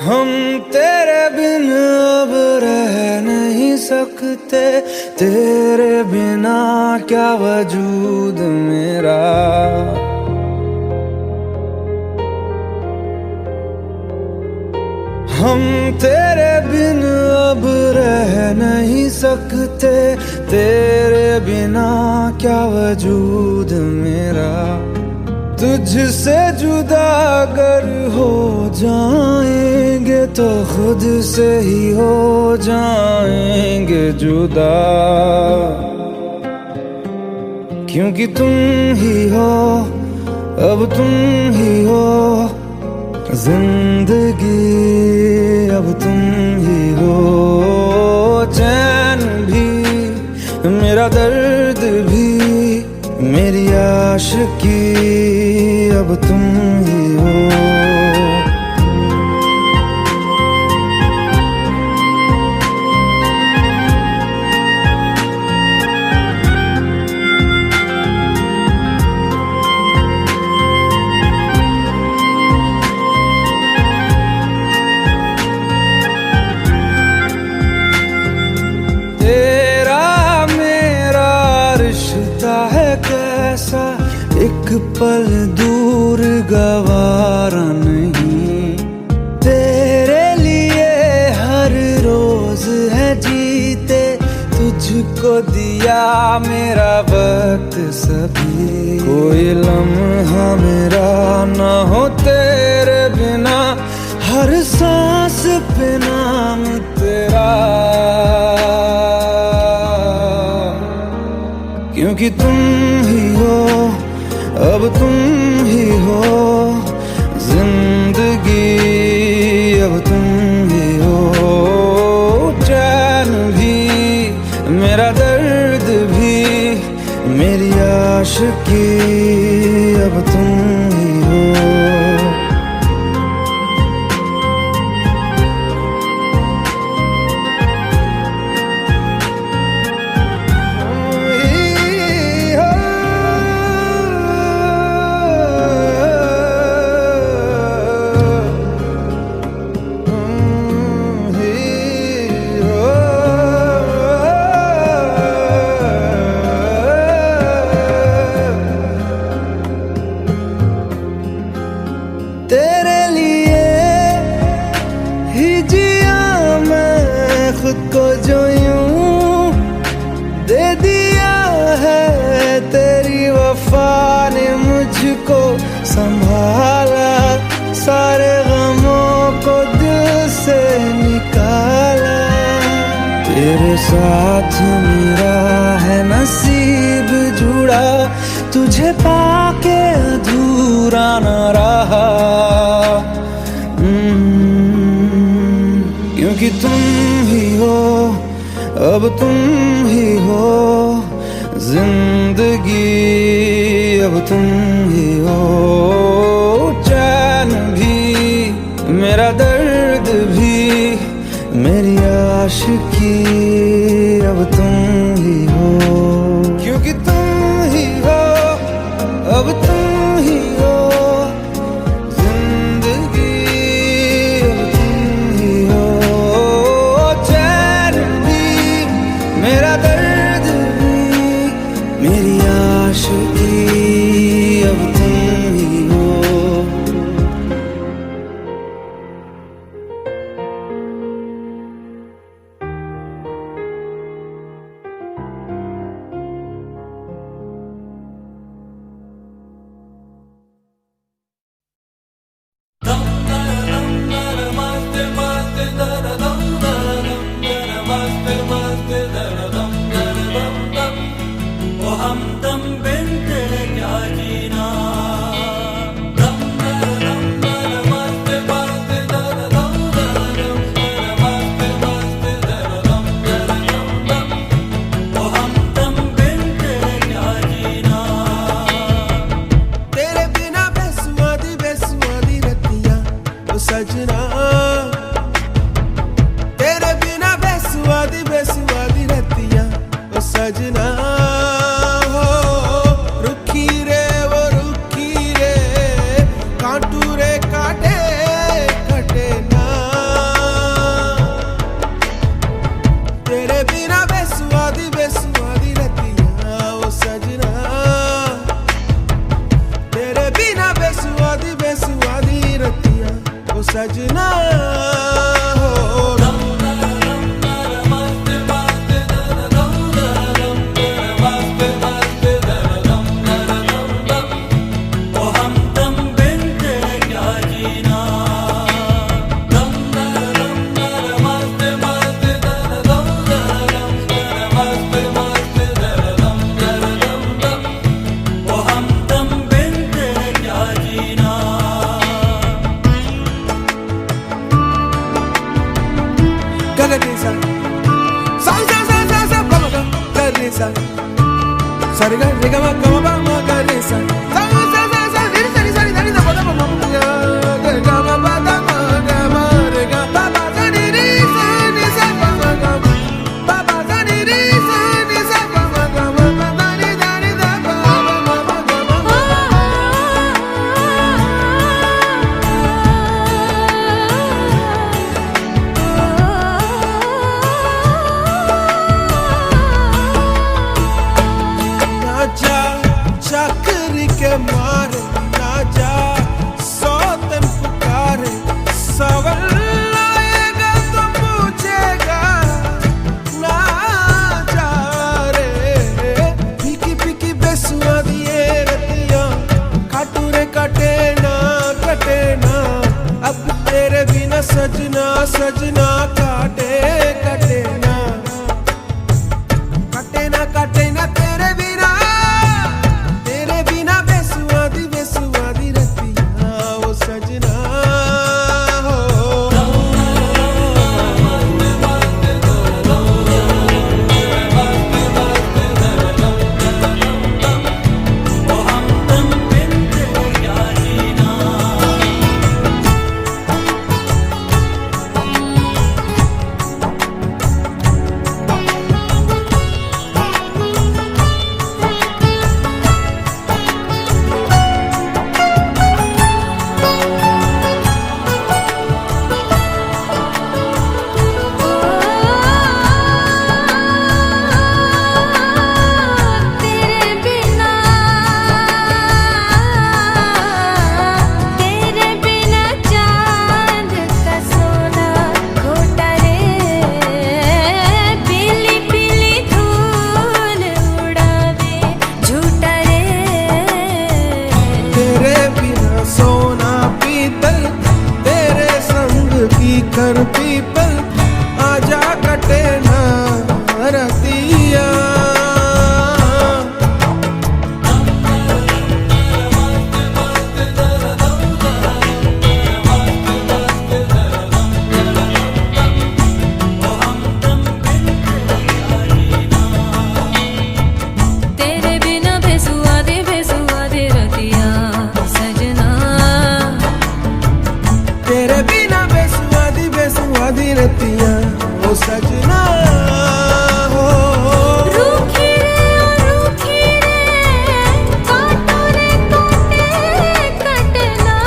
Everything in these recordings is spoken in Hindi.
हम तेरे बिन अब रह नहीं सकते, तेरे बिना क्या वजूद मेरा। हम तेरे बिन अब रह नहीं सकते, तेरे बिना क्या वजूद मेरा। तुझसे जुदा अगर हो जाएंगे तो खुद से ही हो जाएंगे जुदा, क्योंकि तुम ही हो, अब तुम ही हो जिंदगी, अब तुम ही हो। चैन भी मेरा दर्द भी मेरी आशिकी, अब तुम ही हो। कैसा एक पल दूर गवारा नहीं, तेरे लिए हर रोज है जीते, तुझको दिया मेरा वक्त सभी। कोई लम्हा मेरा ना हो तेरे बिना, हर सांस पे नाम तेरा, क्योंकि तुम ही हो, अब तुम ही हो जिंदगी, अब तुम ही हो। चैन भी मेरा दर्द भी मेरी आशिकी, अब तुम ही हो। तेरे लिए ही जिया मैं खुद को, जो यूं दे दिया है तेरी वफा ने मुझको संभाला, सारे गमों को दिल से निकाला। तेरे साथ मेरा है नसीब जुड़ा, तुझे पाके अधूरा न रहा, क्योंकि तुम ही हो, अब तुम ही हो जिंदगी, अब तुम ही हो। चैन भी मेरा दर्द भी मेरी आशिकी, अब तुम ही हो, क्योंकि तुम ही हो, अब तुम ही हो जिंदगी, अब तुम ही हो। चैन भी मेरा दर्द भी मेरी आशिकी, अब तुम ही हो। सजना तेरे बिना बेसुआदी बेसुआदी रतिया ओ सजना हो, रुखी रे वो रुखी रे कांटू रे काटे कटे ना। सा सा रे गा मा गा रे सा सा सा सा सा रे सा रे सा रे सा रे दा पा दा मा मा गा मा पा दा मा रे गा पा पा सा रे रे सा रे सा पा मा गा पा पा सा रे रे सा रे सा पा मा गा मा पा दा रे दा पा मा मा मा गा मा ना जा चाकरी के मारे ना जा सौतन पुकारे सवाल आएगा तो पूछेगा ना जा रे फीकी फीकी बेसुआ दिए रतियां काटू रे कटे ना अब तेरे बिना सजना सजना काटे कटे ना तेरे बिना बेसुआ दी रतियां ओ सजना हो कर पीपल आजा कटे ना रतिया तेरे बिना बेसुआ दे रतिया सजना तेरे बिना बेसुआ दी रतियां ओ सजना हो रूखी रे काटो रे काटे कटना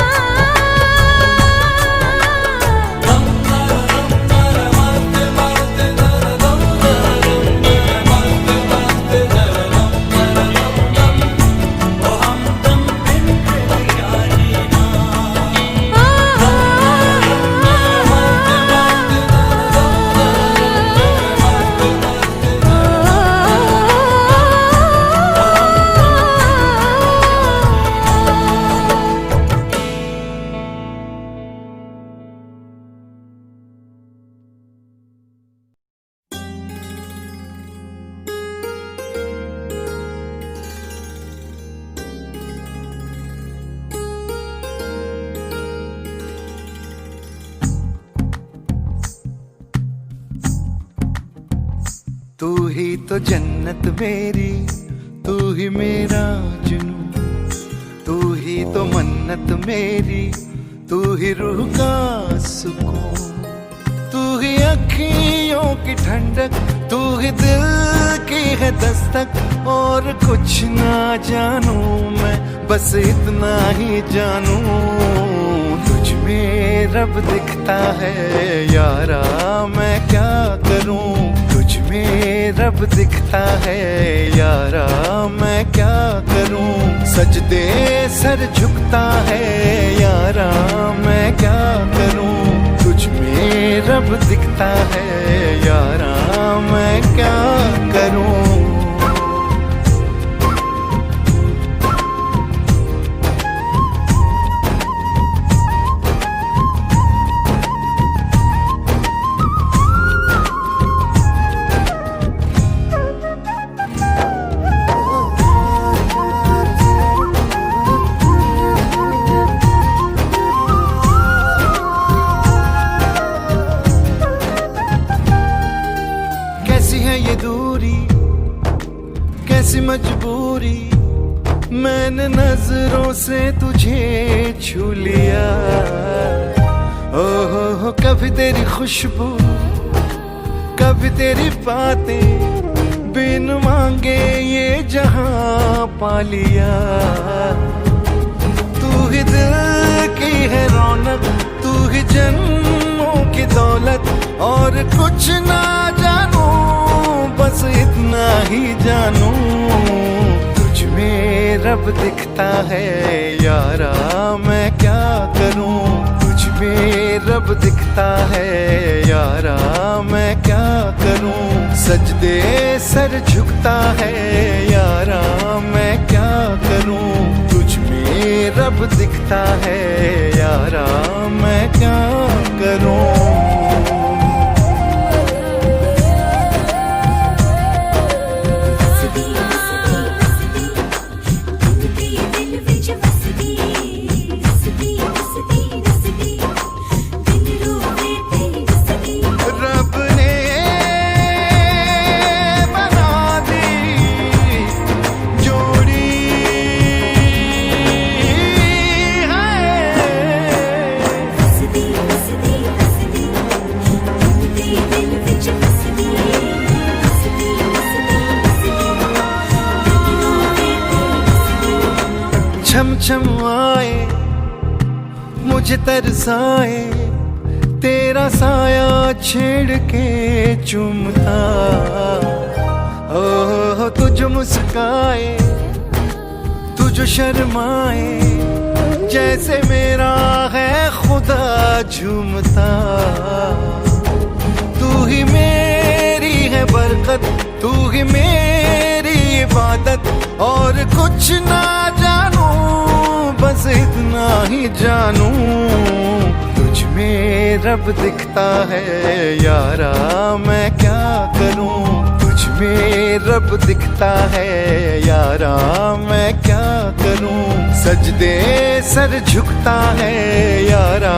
तू ही तो जन्नत मेरी, तू ही मेरा जुनून, तू ही तो मन्नत मेरी, तू ही रूह का सुकून, तू ही अखियों की ठंडक, तू ही दिल की है दस्तक। और कुछ ना जानू मैं, बस इतना ही जानू, तुझ में रब दिखता है यारा, मैं क्या करूं। तुझ में रब दिखता है यारा, मैं क्या करूं। सजदे सर झुकता है यारा, मैं क्या करूं। तुझ में रब दिखता है यारा, मैं क्या करूं। कैसी है ये दूर कैसी मजबूरी, मैंने नजरों से तुझे छू लिया। ओहो कभी तेरी खुशबू, कभी तेरी बातें, बिन मांगे ये जहां पा लिया। तू ही दिल की है रौनक, तू ही जन्मों की दौलत, और कुछ ना जानू बस इतना ही जानू, तुझ में रब दिखता है यारा मैं क्या करूं। तुझ में रब दिखता है यारा मैं क्या करूं। सजदे सर झुकता है यारा मैं क्या करूं। तुझ में रब दिखता है यारा मैं क्या करूं। छम छम आए मुझे तरसाए, तेरा साया छेड़ के चूमता। ओह तुझ मुस्काए, तुझ शर्माए, जैसे मेरा है खुदा झूमता। तू ही मेरी है बरकत, तू ही मेरी इबादत, और कुछ ना जानू बस इतना ही जानू। तुझ में रब दिखता है यारा मैं क्या करूं। तुझ में रब दिखता है यारा मैं क्या करूं। सजदे सर झुकता है यारा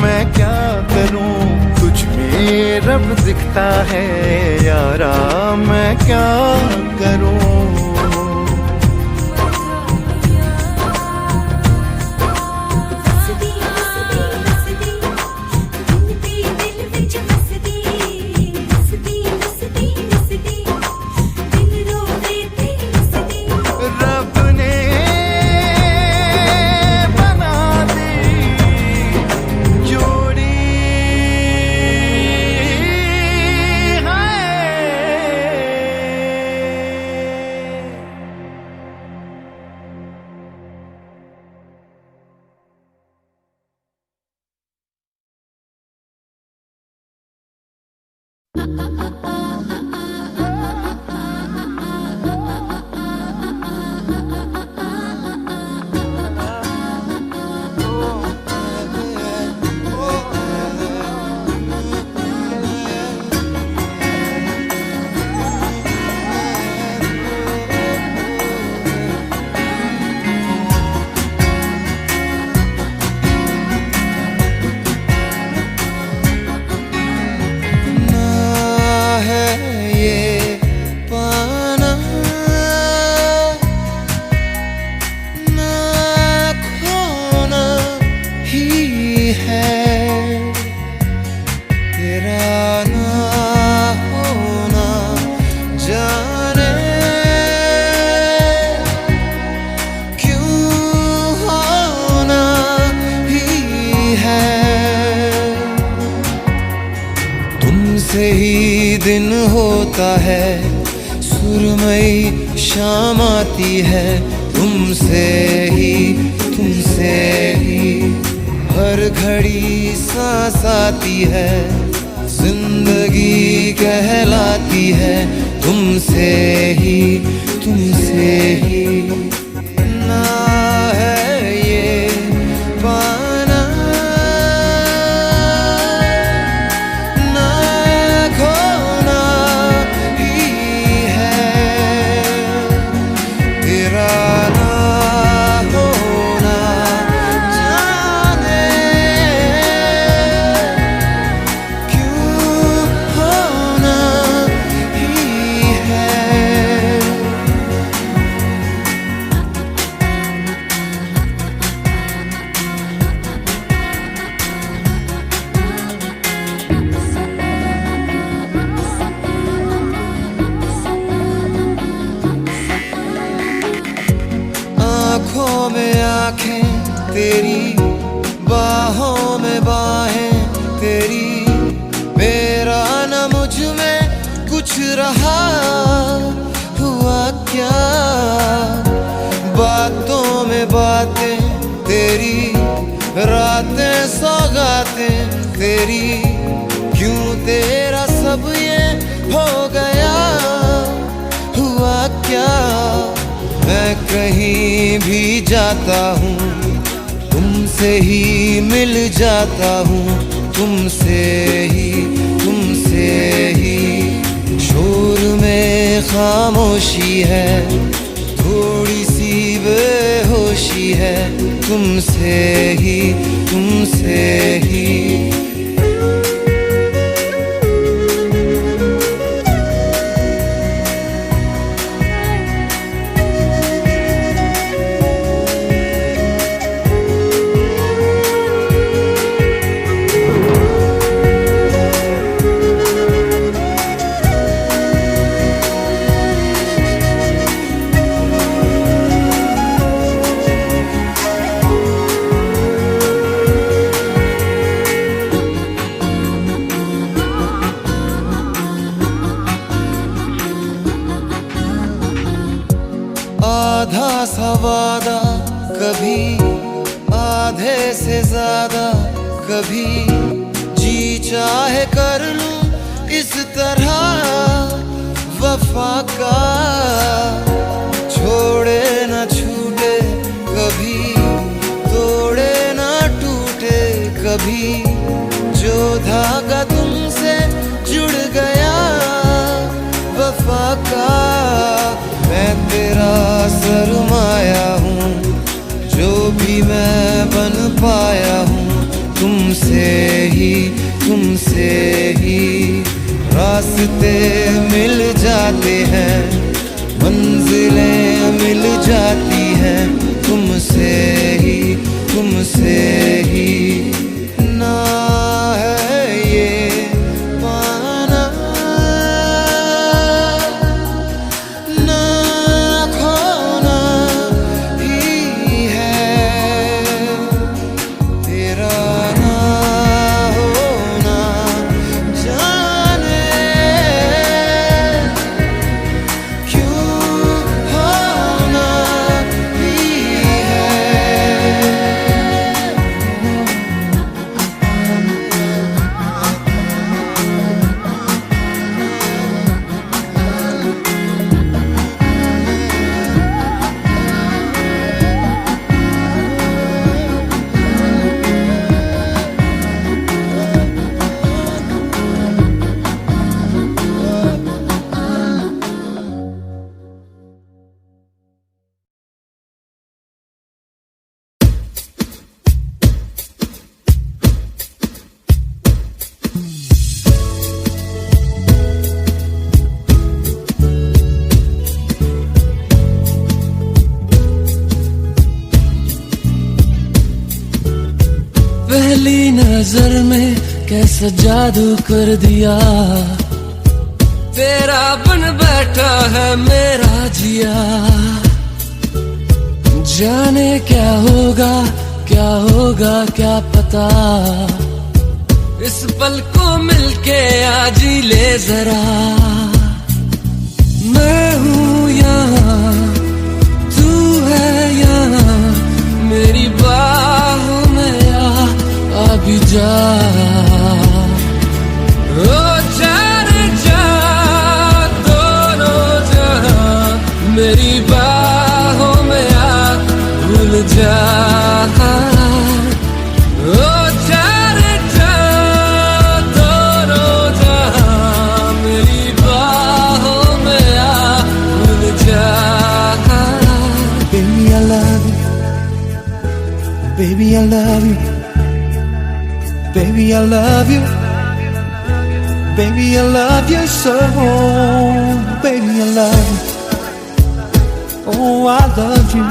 मैं क्या करूं। तुझ में रब दिखता है यारा मैं क्या करूं। तुमसे ही दिन होता है, सुरमई शाम आती है। तुमसे ही हर घड़ी सांस आती है, जिंदगी कहलाती है। तुमसे ही ना है ये पाना, ना खोना ही है। तेरा ना होना जाने क्यों होना ही है। आंखें तेरी, बाहों में बाहें तेरी, मेरा न मुझ में कुछ रहा, हुआ क्या? बातों में बातें तेरी, रातें सौगातें तेरी, क्यों तेरा सब ये हो गया, हुआ क्या? मैं कहीं भी जाता हूँ, तुमसे ही मिल जाता हूँ, तुमसे ही। शोर में खामोशी है, थोड़ी सी बेहोशी है, तुमसे ही। आधा सा वादा कभी, आधे से ज्यादा कभी, जी चाहे कर लूं इस तरह वफा का। छोड़े न छूटे कभी, तोड़े न टूटे कभी, जो धागा तुमसे जुड़ गया वफा का। मैं तेरा सरमाया हूँ, जो भी मैं बन पाया हूँ, तुमसे ही। रास्ते मिल जाते हैं, मंजिलें मिल जाती हैं, तुमसे ही। ना है ये पाना, पहली नजर में कैसा जादू कर दिया, तेरा बन बैठा है मेरा जिया। जाने क्या होगा क्या पता, इस पल को मिलके आज ही ले जरा। मैं हूँ यहाँ, तू है यहाँ, मेरी बाहों में अभी जा। ओ जाने जा दोनों जहां, मेरी बाहों में आ भूल जा। ओ जाने जा दोनों जहां, मेरी बाहों में आ भूल जा। Baby, I love you. Baby, I love you. Baby, I love you. Baby, I love you so. Baby, I love you. Oh, I love you.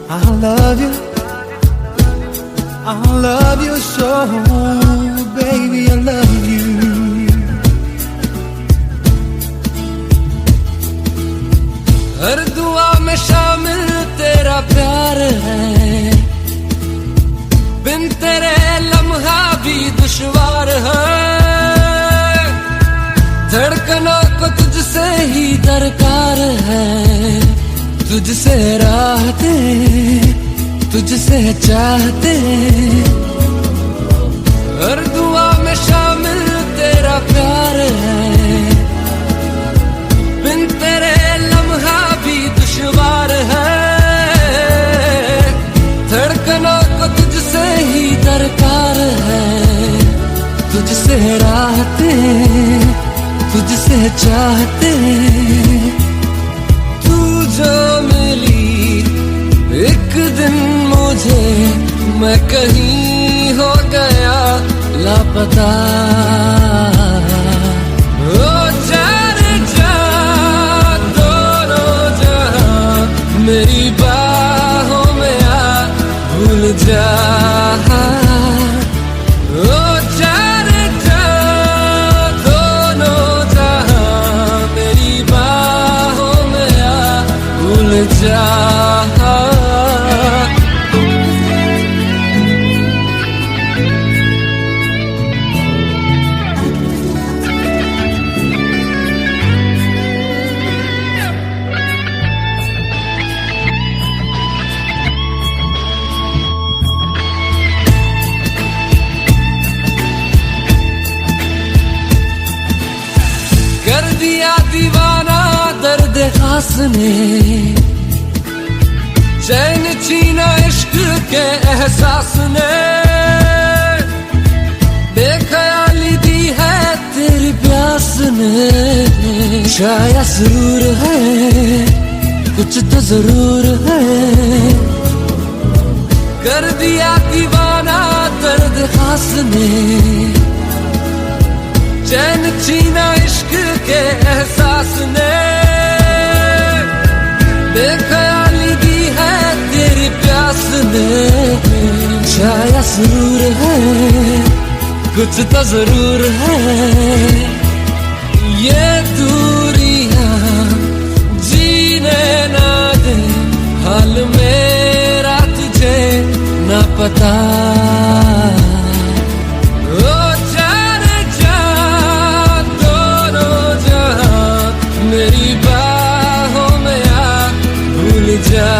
I love you. I love you so. Baby, I love you. हर दुआ में शामिल तेरा प्यार है, बिन तेरे लम्हा भी दुश्वार है। धड़कनों को तुझसे ही दरकार है, तुझसे राहते तुझसे चाहते। हर दुआ में शामिल तेरा प्यार है, बिन तेरे लम्हा भी दुश्वार है। धड़कनों को तुझसे ही दरकार है, तुझसे राहते तुझसे चाहते। तू जो मिली एक दिन मुझे, मैं कहीं हो गया लापता। ओ जाने जा दोनों जहां, मेरी बाहों में आ भूल जा। ओ जाने जा दोनों जहां, मेरी बाहों में आ भूल जा। कर दिया दीवाना दर्द खास ने, चैन छीना इश्क के एहसास ने। बेख्याली दी है तेरी प्यास ने, शायद सुरूर है कुछ तो जरूर है। कर दिया दीवाना दर्द खास ने, चैन छीना इश्क के एहसास ने। बेख्याली दी है तेरी प्यास ने, शायद सुरूर है कुछ तो जरूर है। ये दूरियां जीने ना दे, हाल मेरा तुझे ना पता। मेरी बाहों में आ भूल जा।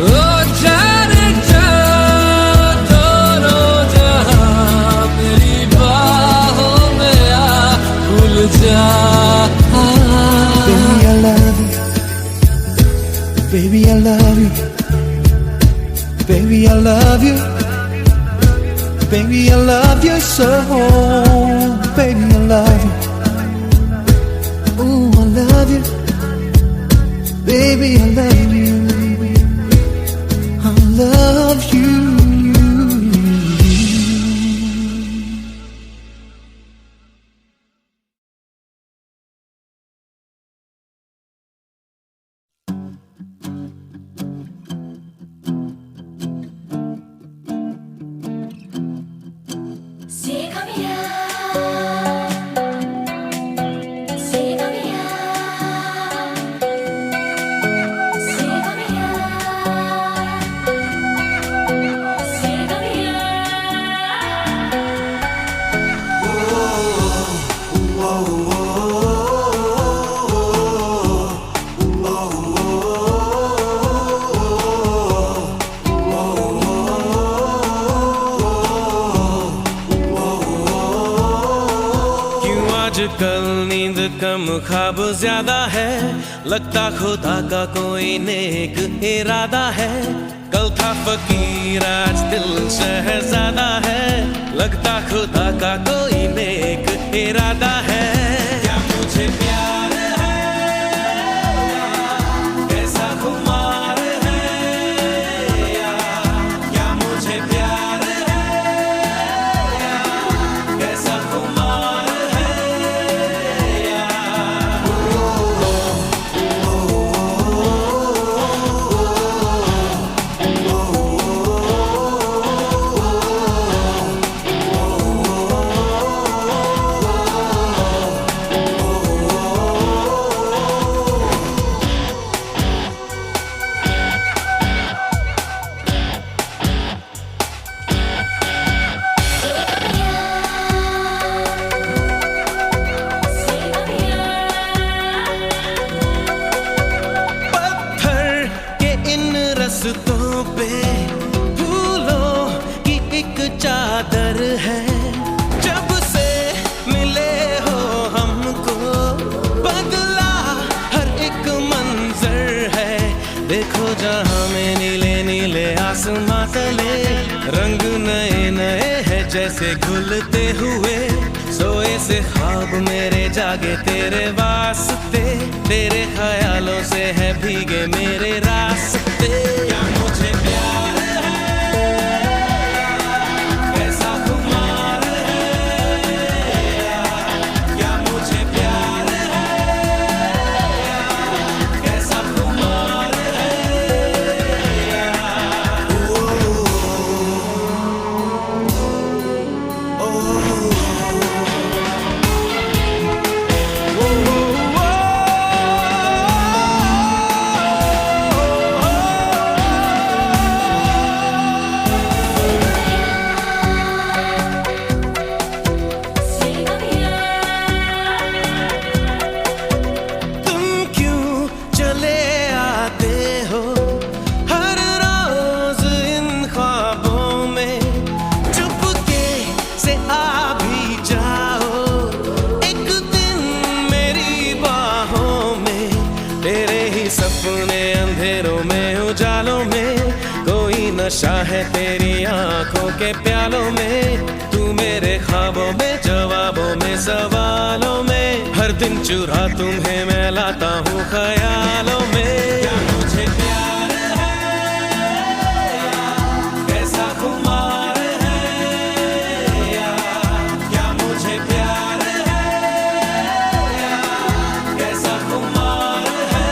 ओ जाने जा दोनों जहां, मेरी बाहों में आ भूल जा। Baby, I love you. Baby, I love you. Baby, I love you. Baby, I love you so. Baby, I love you. Ooh, I love you. Baby, I love you. I love you. आजकल नींद कम ख्वाब ज्यादा है, लगता खुदा का कोई नेक इरादा है। कल था फकीर आज दिल शहजादा है, लगता खुदा का कोई नेक इरादा है। क्या मुझे प्यार है कैसा खुमार है, या क्या मुझे प्यार है कैसा खुमार है। से घुलते हुए सोए से ख्वाब मेरे जागे तेरे वास्ते, तेरे ख्यालों से है भीगे मेरे रास्ते। क्या मुझे प्यार है, कैसा खुमार है, क्या मुझे प्यार है, कैसा खुमार नशा है तेरी आंखों के प्यालों में, तू मेरे ख्वाबों में, जवाबों में, सवालों में, हर दिन चुरा तुम्हें मैं लाता हूँ ख्यालों में। क्या मुझे प्यार है, कैसा खुमार है, क्या मुझे प्यार है, कैसा खुमार है।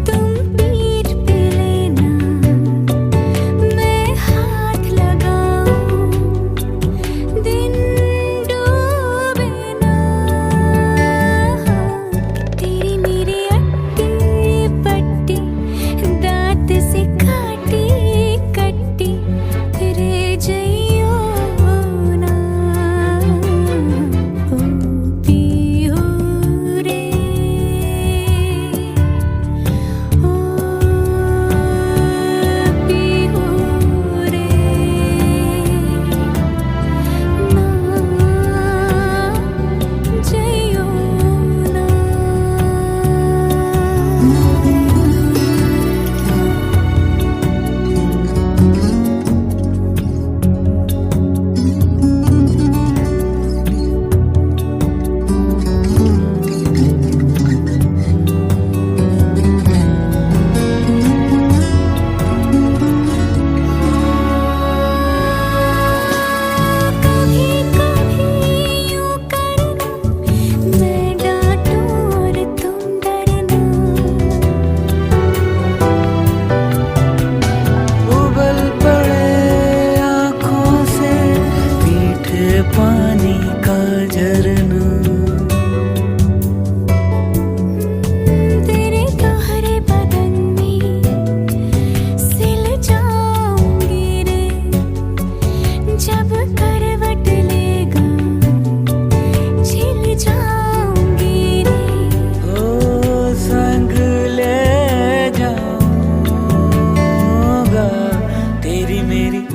तुम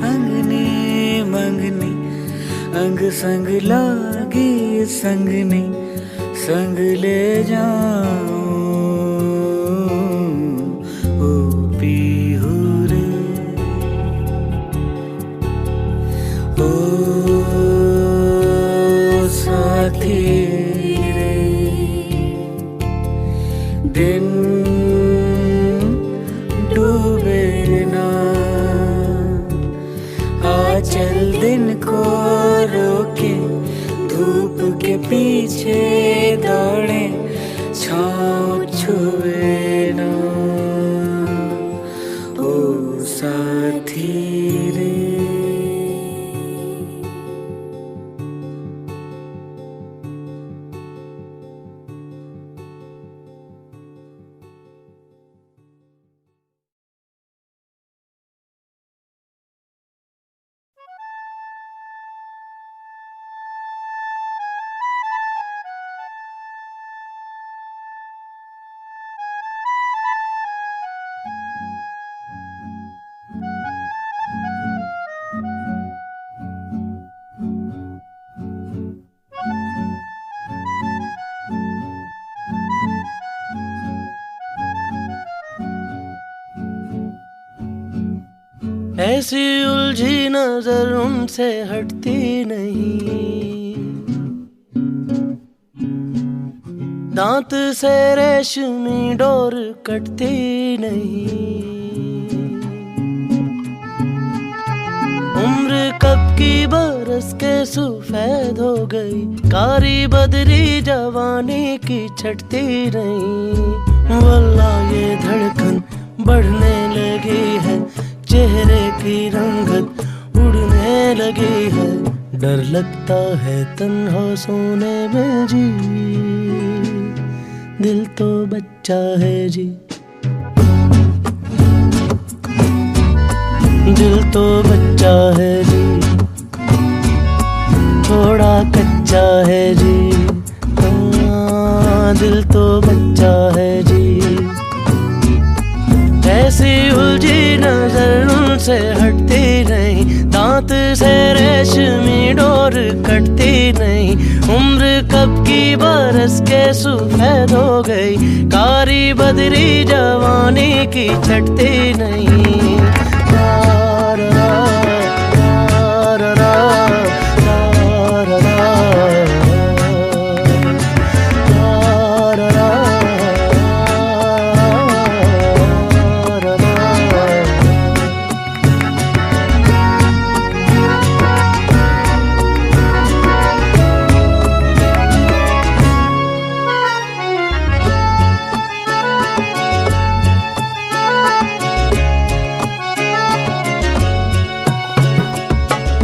अंगनी मंगनी अंग संग लागी संगनी संग ले जाऊं ओ पीहू रे ओ साथी रे दिन डूबे ना आचल दिन को रोके धूप के पीछे दौड़े छाँव छुए ना ओ साथी रे। ऐसी उलझी नजर उनसे हटती नहीं, दांत से रेशमी डोर कटती नहीं। उम्र कब की बरस के सफेद हो गई, कारी बदरी जवानी की छटती नहीं। वल्लाह ये धड़कन बढ़ने लगी है, चेहरे की रंगत उड़ने लगी है। डर लगता है तन्हा सोने में जी, दिल तो बच्चा है जी, दिल तो बच्चा है जी, थोड़ा कच्चा है जी। दिल तो बच्चा है जी। ऐसी उलझी नजर उनसे हटती नहीं, दांत से रेशमी डोर कटती नहीं। उम्र कब की बरस के सफेद हो गई, कारी बदरी जवानी की छटती नहीं।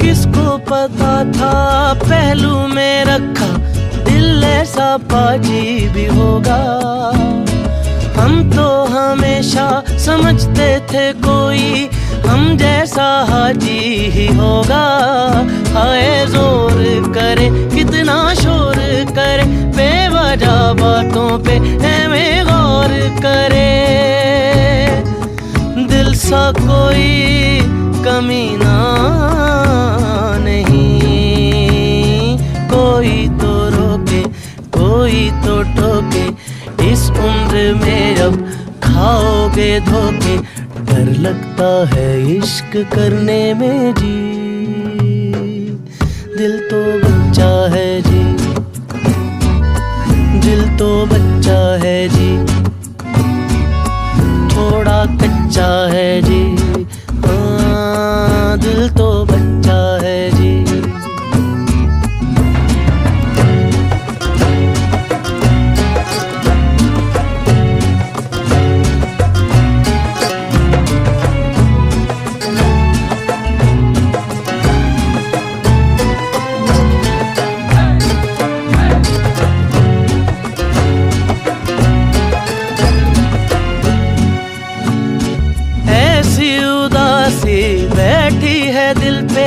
किसको पता था पहलू में रखा दिल ऐसा पाजी भी होगा। हम तो हमेशा समझते थे कोई हम जैसा हाजी ही होगा। हाय जोर करे कितना शोर करे, बेवजह बातों पे हमें गौर करे। दिल सा कोई कमीना नहीं, कोई तो रोके कोई तो टोके। इस उम्र में अब खाओगे धोखे, डर लगता है इश्क करने में जी। दिल तो बच्चा है जी, दिल तो बच्चा है जी, थोड़ा कच्चा है जी। दिल तो बच्चा है जी। बैठी है दिल पे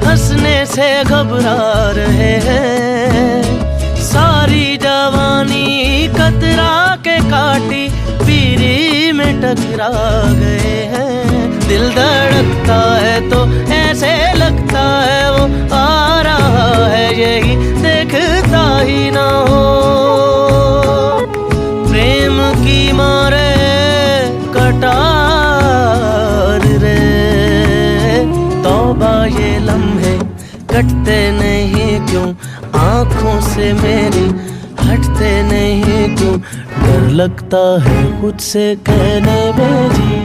हंसने से घबरा रहे हैं। सारी जवानी कतरा के काटी पीरी में टकरा गए हैं। दिल धड़कता है तो ऐसे लगता है वो आ रहा है, यही देखता ही ना हो। प्रेम की मारे कटार रे, तौबा ये लम्हे कटते नहीं क्यों, आंखों से मेरी हटते नहीं क्यों, डर लगता है खुद से कहने में जी।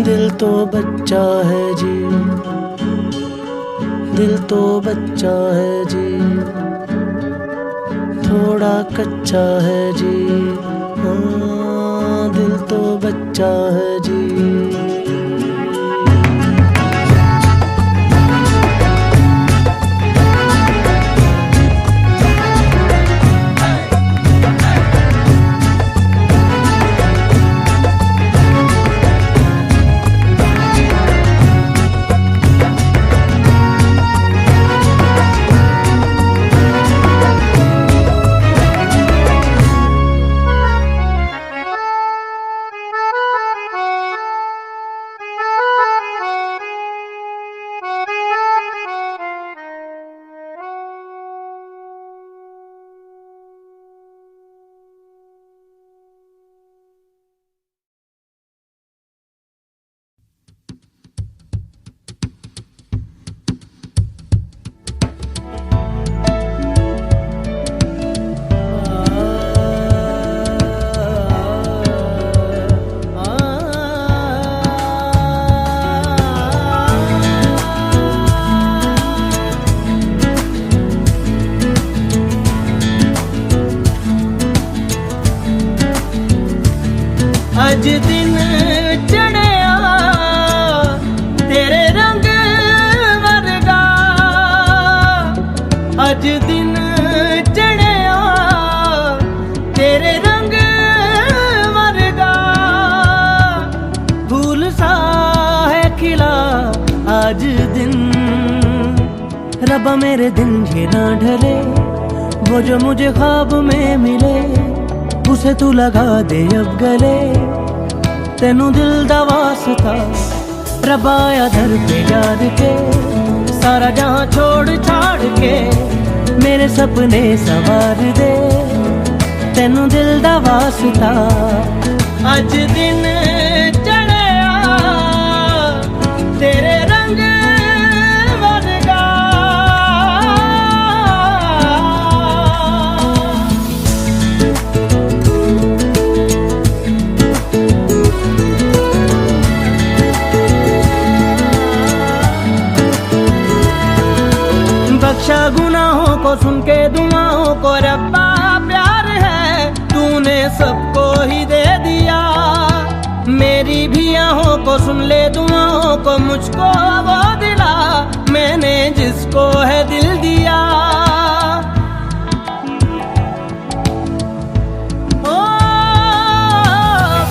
दिल तो बच्चा है जी, दिल तो बच्चा है जी, थोड़ा कच्चा है जी, हाँ दिल तो बच्चा है जी। अज दिन चढ़िया तेरे रंग वर्गा, अज दिन चढ़िया तेरे रंग वर्गा, फूल सा है खिला आज दिन। रब्बा मेरे दिन ये ना ढले, वो जो मुझे ख्वाब में मिले, उसे तू लगा दे अब गले, तेनू दिल दा वास्ता। रब्बा आया दर पे याद के, सारा जहां छोड़ छाड़ के, मेरे सपने सवार दे, तेनू दिल दा वास्ता। अज दिन चढ़िया तेरे रंग वर्गा, बख्शा गुनाहों को सुन के दुआओं को, रब्बा प्यार है तूने सबको ही दे दिया। मेरी भी आहों को सुन ले दुआओं को, मुझको वो दिला मैंने जिसको है दिल दिया। ओ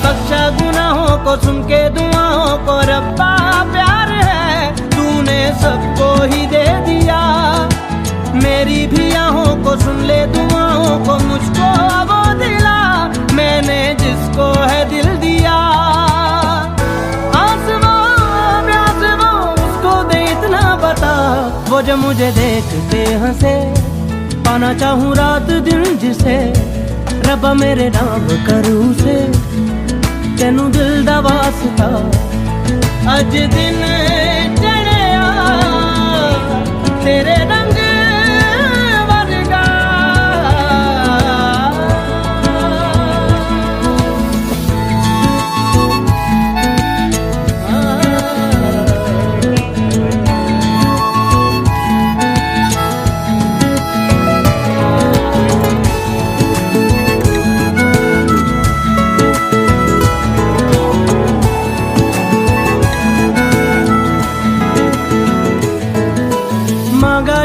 बख्शा गुनाहों को सुन के दुआओं को, रब्बा प्यार है तूने सबको ही दे दिया। मेरी भी आहों को सुन ले दुआओं को, मुझको वो दिला मैंने जिसको है दिल दिया। आसमां वो उसको दे इतना बता, वो जो मुझे देखते हंसे, पाना चाहूँ रात दिन जिसे, रब्बा मेरे नाम करूँ से, तेनू दिल दा वास्ता। अज दिन चढ़िया तेरे रंग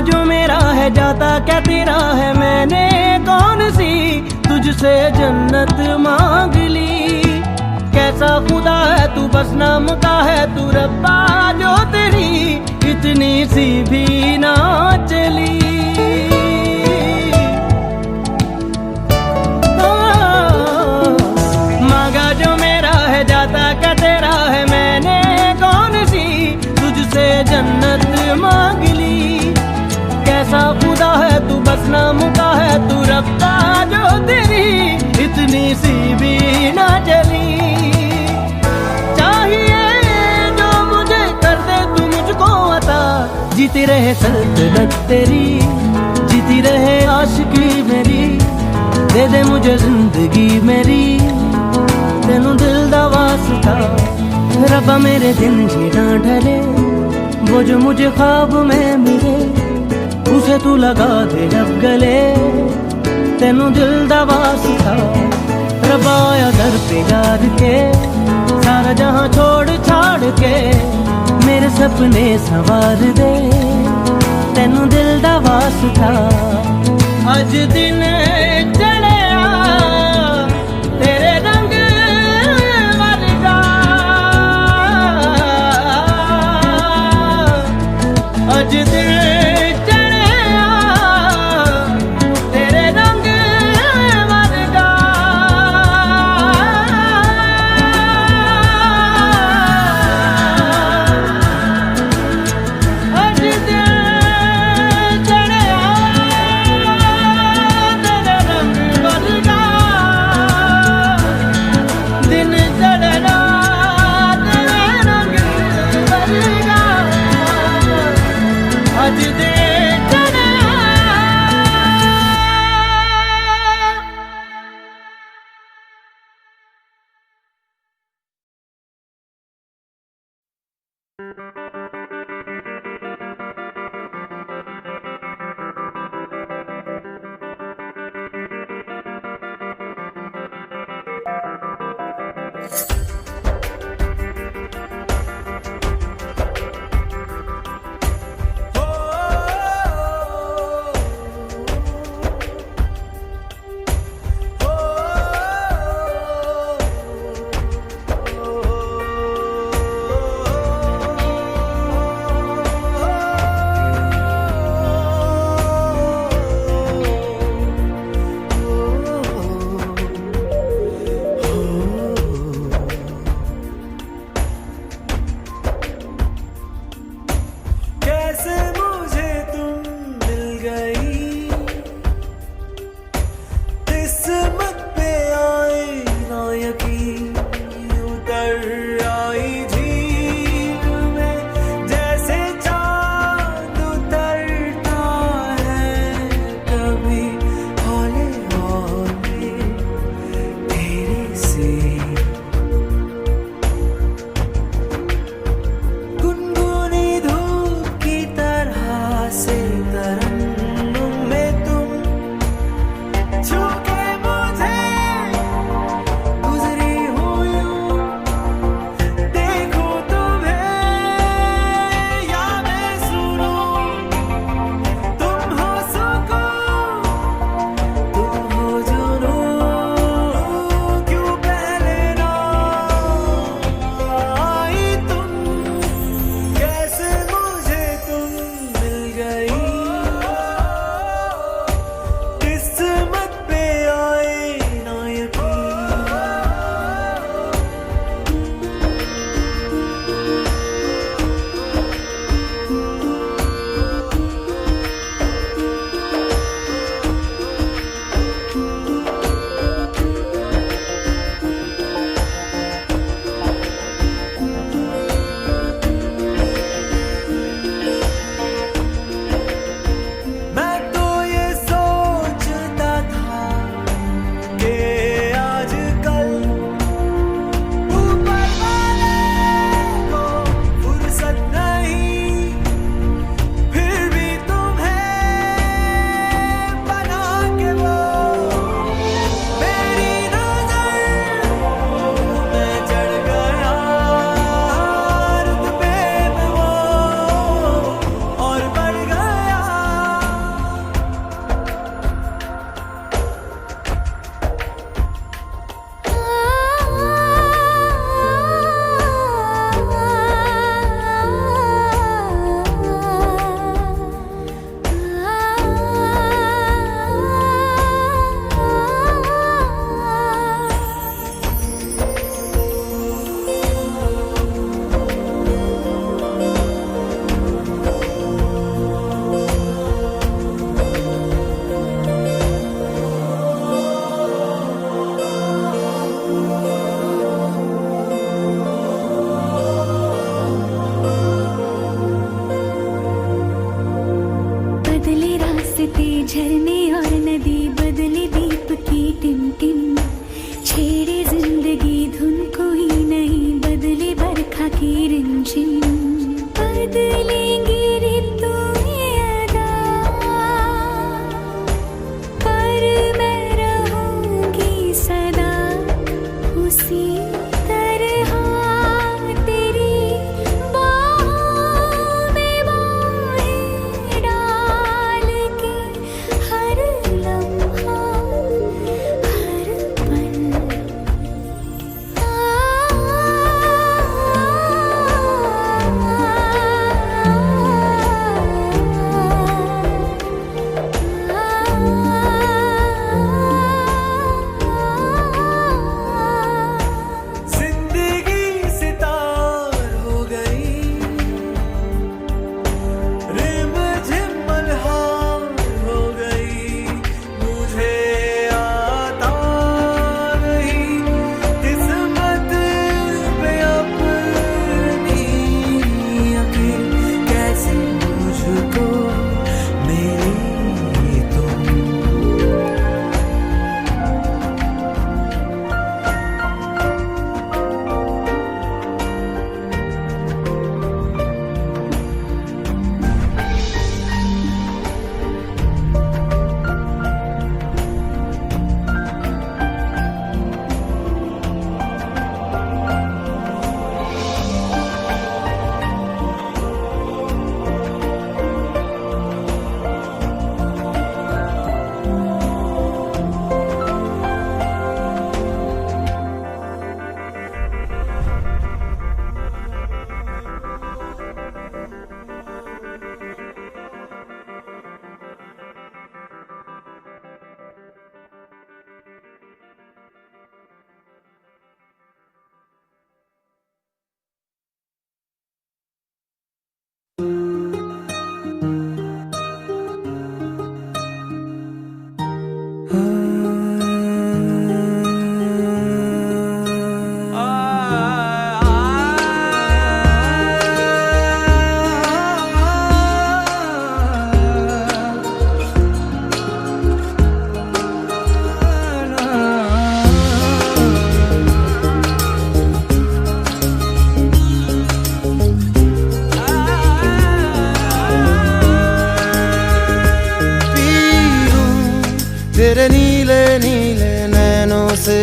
जो मेरा है जाता क्या तेरा है, मैंने कौन सी तुझसे जन्नत मांग ली। कैसा खुदा है तू बस नाम का है तू, रब्बा जो तेरी इतनी सी भी ना चली। जीती रहे सल्तनत तेरी, जीती रहे आशिकी मेरी, दे दे मुझे जिंदगी मेरी, तेनू दिल दा वास्ता। रब्बा मेरे दिन जी ना ढले, वो जो मुझे ख्वाब में मिले, उसे तू लगा दे अब गले, तेनू दिल दा वास्ता। रब्बा आया दर पे यार के, सारा जहां छोड़ छाड़ के, मेरे सपने संवार दे, तेनू दिल दा वास्ता। अज दिन चढ़िया तेरे रंग वर्गा, अज दिन चढ़िया तेरे रंग वर्गा। अज दिन चढ़िया तेरे रंग वर्गा, दिन चढ़ना तेरे रंग वर्गा। अज दिन चढ़िया।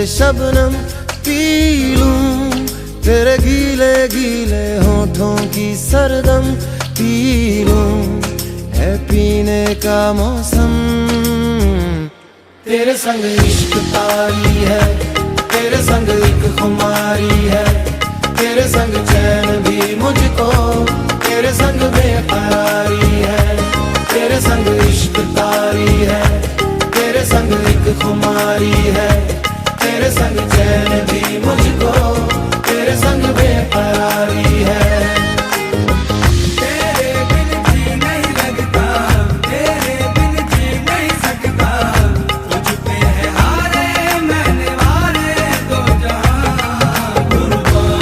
शबनम पी लूं, तेरे गीले गीले होठों की सरगम पी लूं, है पीने का मौसम। तेरे संग इश्क तारी है, तेरे संग एक खुमारी है, तेरे संग चैन भी मुझको, तेरे संग बेकरारी है। तेरे संग इश्क तारी है, तेरे संग एक खुमारी है, तेरे संग चैन भी मुझको, तेरे संग बेकरारी है। तेरे बिन जी नहीं लगता, तेरे बिन जी नहीं सकता, तुझ पे है हारे मैंने वारे दो जहां। कुर्बान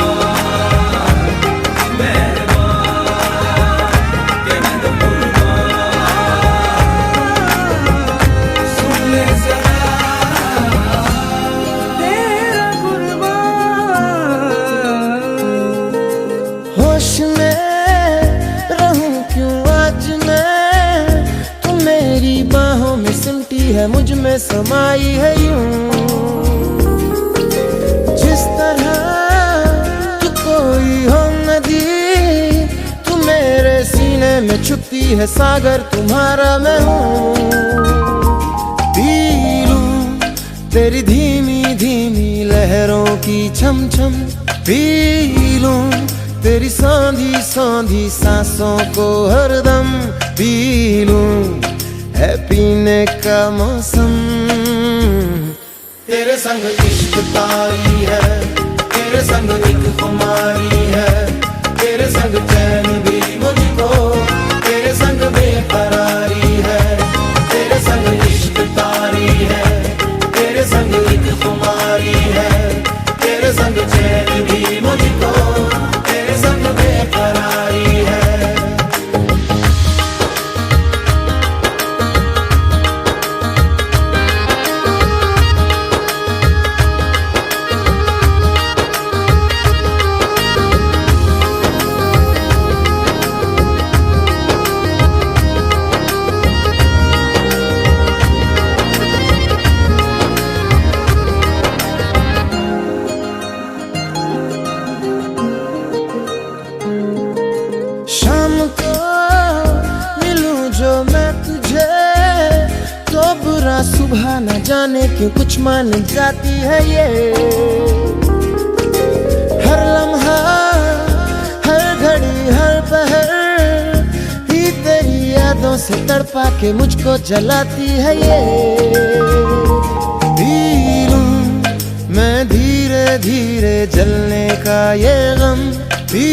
मेहरबान के मैं तो कुर्बान, सुन ले जरा तेरा कुर्बान। होश में रहूं क्यों आज मैं, तू मेरी बाहों में सिमटी है, मुझ में समाई है यूं। जिस तरह तू कोई हो नदी, तू मेरे सीने में छुपती है सागर, तुम्हारा मैं हूँ। पी लूं तेरी धीमी धीमी लहरों की छम छम, पी लूं तेरी सांधी सांधी सांसों को हरदम, पी लूं है पीने का मौसम। तेरे संग इश्क तारी है, तेरे संग एक खुमारी है, तेरे संग चैन भी मुझको, तेरे संग बेकरारी है। तेरे संग इश्क तारी है, तेरे संग एक खुमारी है, तेरे संग चैन भी मुझको, तेरे संग बेकरारी है। शाम को मिलूं जो मैं तुझे, तो बुरा सुबह न जाने क्यों कुछ मान जाती है ये। हर लम्हा हर घड़ी हर पहर ही तेरी यादों से तड़पा के मुझको जलाती है ये। पी लूं मैं धीरे धीरे जलने का ये गम, पी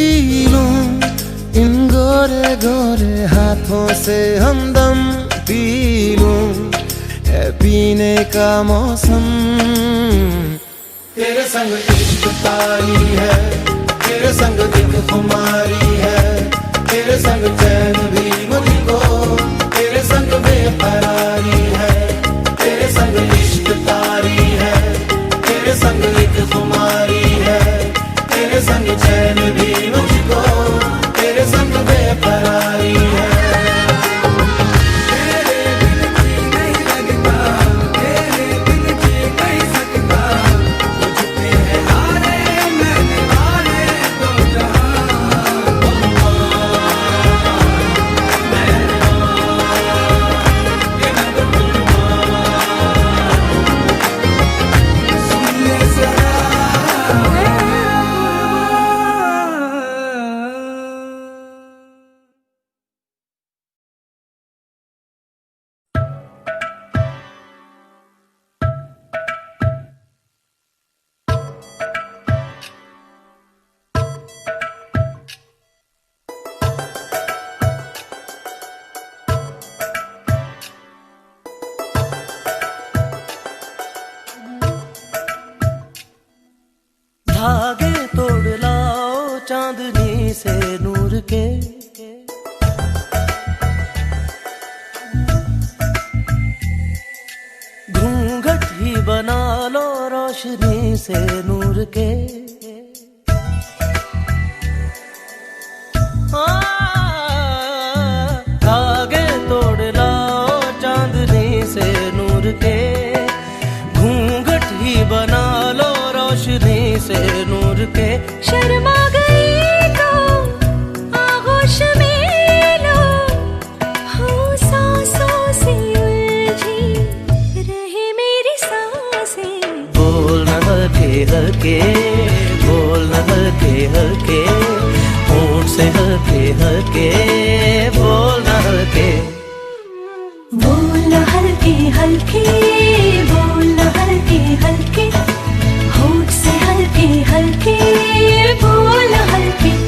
लूं इन गोरे गोरे हाथों से हमदम, पी लूं है पीने का मौसम। तेरे संग इश्क तारी है, तेरे संग एक खुमारी है, तेरे संग चैन भी मुझको, तेरे संग बेकरारी है। तेरे संग इश्क तारी है, तेरे संग एक खुमारी है, तेरे संग चैन भी मुझको, तेरे संग बेकरारी है। तेरे बिन जी नहीं लगता, तेरे बिन जी नहीं सकता, तुझ पे है हारे मैंने वारे दो जहां। कुर्बान के मैं तो कुर्बान, सुन ले जरा तेरा धागे तोड़ लाओ चांदनी से नूर के, घूंघट ही बना लो रोशनी से नूर के। धागे तोड़ लाओ चांदनी से नूर के, घूंघट ही बना लो रोशनी से नूर के। शर्मा गई तो आगोश में लो, हो सांसों से उलझी रहे मेरी सांसें। बोल न हल्के हल्के, बोल न हल्के हल्के, होंठ से हल्के हल्के, बोल न हल्के। बोल हल्के हल्के, बोल हल्के हल्के, होंठ से हल्के हल्के, बोल हल्के।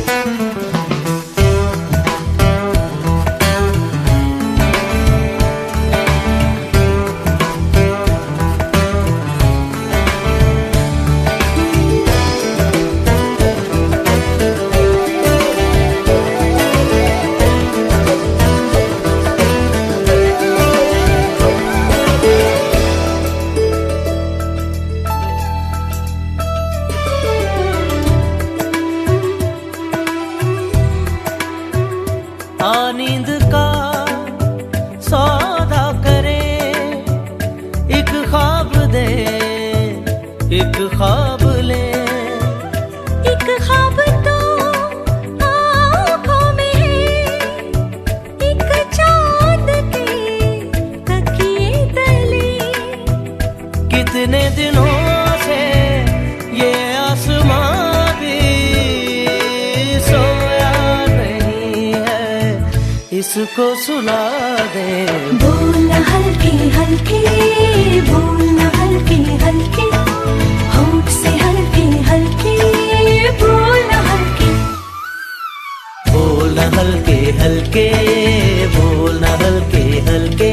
नींद का सौदा करे, एक ख्वाब दे, एक ख्वाब ले। एक ख्वाब तो आँखों में है, एक चाँद के तकिए तले। कितने दिनों से ये आसमां भी सोया नहीं है, इसको सुला दे। बोल हल्के हल्के, बोल हल्के हल्के, होंठ से हल्के हल्के, बोल हल्के। बोल हल्के हल्के, बोल हल्के हल्के,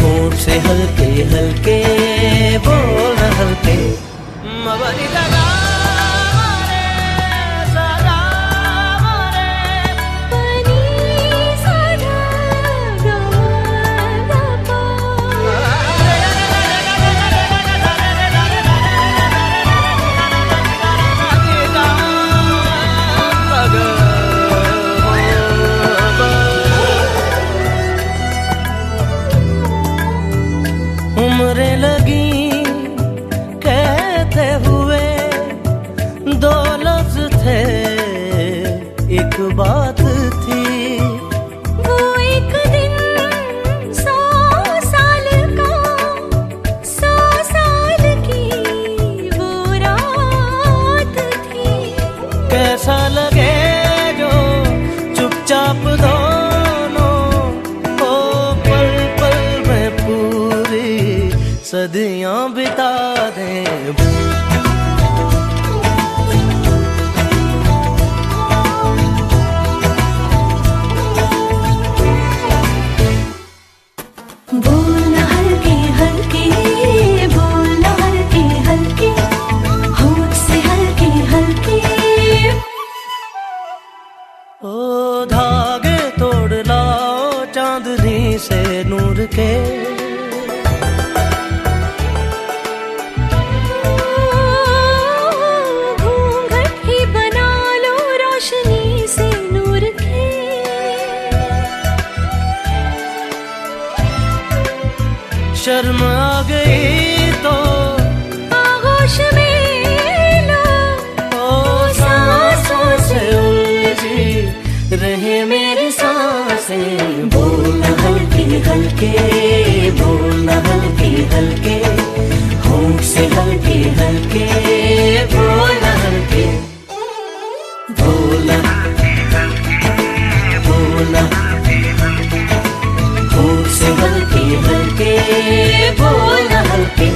होंठ से हल्के हल्के, बोल हल्के। मबरी दादा मारे, सादा मारे, पनी साधा गा पा। उम्रें लगी कहते हुए, दो लफ्ज थे एक बात थी। वो एक दिन 100 साल का, 100 साल की वो रात थी। कैसा लगे जो चुपचाप दोनों हो, पल पल में पूरी सदियां बिता दें। बोल हल्के हल्के, बोल हल्के हल्के, होंठ से हल्के हल्के। ओ धागे तोड़ लाओ चांदनी से नूर के। घूंघट ही बना लो रोशनी से नूर के। शर्म आ गई तो आगोश में लो, ओ सांसों से उलझी रहे मेरी सांसें। बोल हल्के हल्के, बोल हल्के हल्के, होंठ से हल्के हल्के, बोल हल्के। बोल बोल होंठ से हल्के हल्के, बोल हल्के।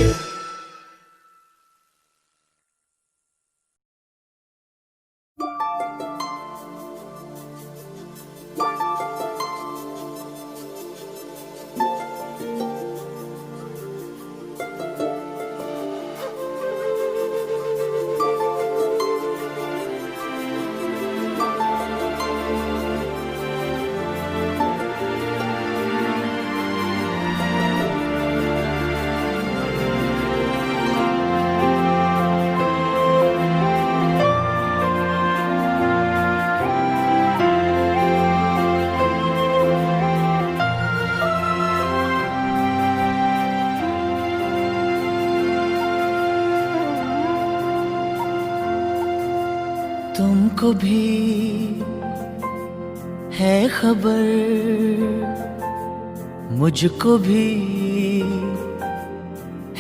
तुमको भी है खबर, मुझको भी